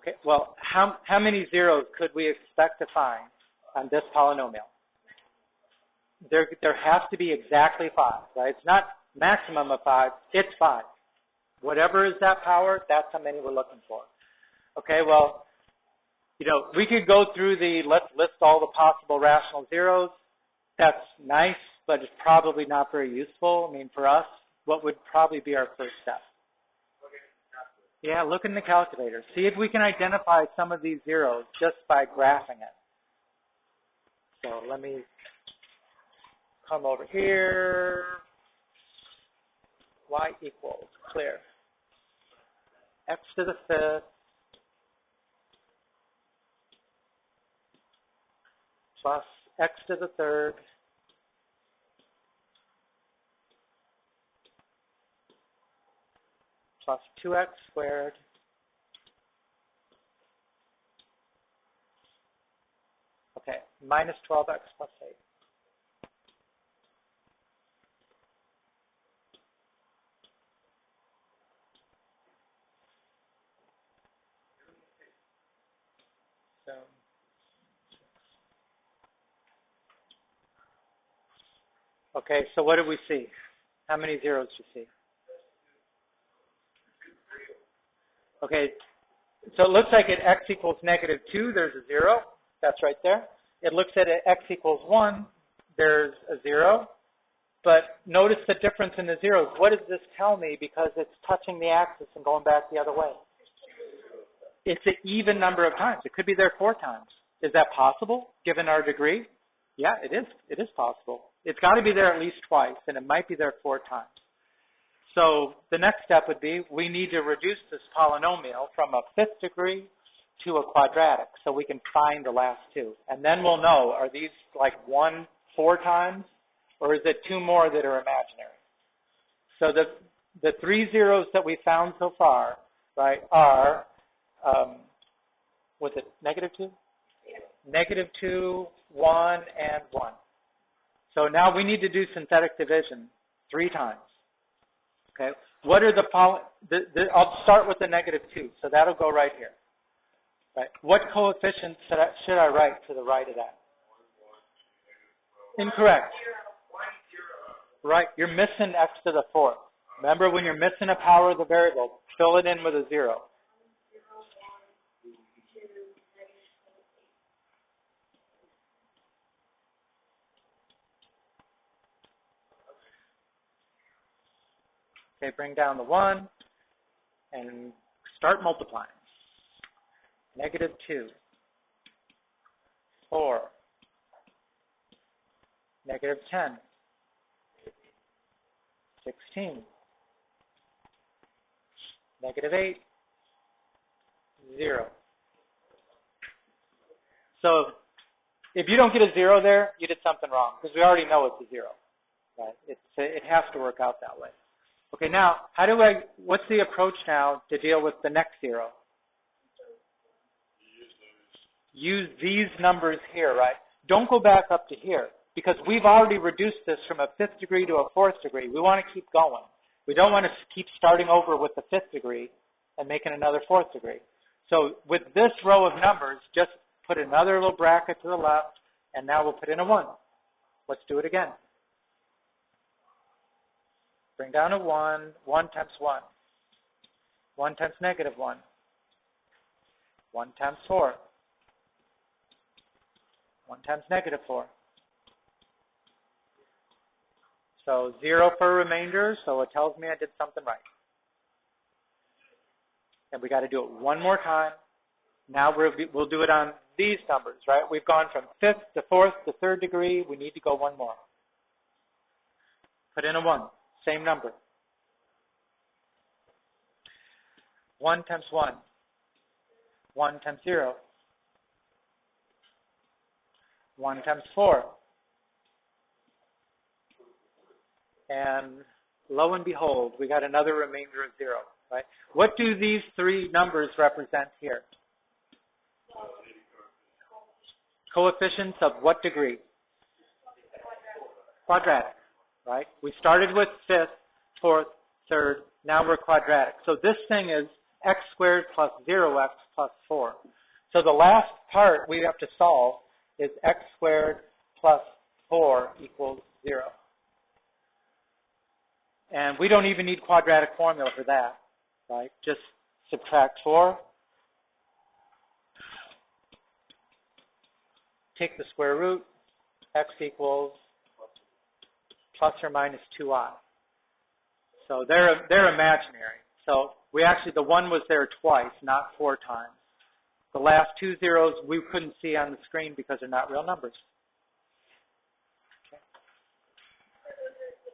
Okay, well, how many zeros could we expect to find on this polynomial? There has to be exactly 5, right? It's not maximum of 5, it's 5. Whatever is that power, that's how many we're looking for. Okay, well, we could go through let's list all the possible rational zeros. That's nice, but it's probably not very useful. I mean, for us, what would probably be our first step? Yeah, look in the calculator. See if we can identify some of these zeros just by graphing it. So let me come over here. Y equals, clear. X to the 5th plus X to the 3rd plus 2x squared minus 12x plus 8. So, okay, so what do we see? How many zeros do you see? Okay, so it looks like at x equals -2, there's a 0. That's right there. It looks at x equals 1, there's a 0. But notice the difference in the zeros. What does this tell me? Because it's touching the axis and going back the other way. It's an even number of times. It could be there 4 times. Is that possible, given our degree? Yeah, it is. It is possible. It's got to be there at least twice, and it might be there 4 times. So the next step would be we need to reduce this polynomial from a 5th degree to a quadratic so we can find the last 2. And then we'll know, are these like 1 4 times, or is it 2 more that are imaginary? So the 3 zeros that we found so far, right, are, was it -2? Yeah. -2, 1, and 1. So now we need to do synthetic division 3 times. Okay, what are I'll start with the -2, so that'll go right here. Right. What coefficient should I write to the right of that? Incorrect. Right, you're missing x to the 4th. Remember, when you're missing a power of the variable, fill it in with a 0. Okay, bring down the 1 and start multiplying. -2, 4, -10, 16, -8, 0. So if you don't get a 0 there, you did something wrong, because we already know it's a 0. Right? It has to work out that way. Okay, now, what's the approach now to deal with the next 0? Use these numbers here, right? Don't go back up to here, because we've already reduced this from a 5th degree to a 4th degree. We want to keep going. We don't want to keep starting over with the 5th degree and making another 4th degree. So with this row of numbers, just put another little bracket to the left, and now we'll put in a 1. Let's do it again. Bring down a 1, 1 times 1. 1 times -1. 1 times 4. 1 times -4. So 0 for a remainder, so it tells me I did something right. And we got to do it one more time. Now we'll do it on these numbers, right? We've gone from 5th to 4th to 3rd degree. We need to go one more. Put in a 1, same number. 1 times 1. 1 times 0. 1 times 4. And lo and behold, we got another remainder of 0, right? What do these 3 numbers represent here? Coefficients of what degree? Quadratic, right? We started with 5th, 4th, 3rd, now we're quadratic. So this thing is x squared plus 0x plus 4. So the last part we have to solve is x squared plus 4 equals 0. And we don't even need quadratic formula for that, right? Just subtract 4, take the square root, x equals plus or minus 2i. So they're imaginary. So we actually, the 1 was there twice, not 4 times. The last 2 zeros we couldn't see on the screen because they're not real numbers.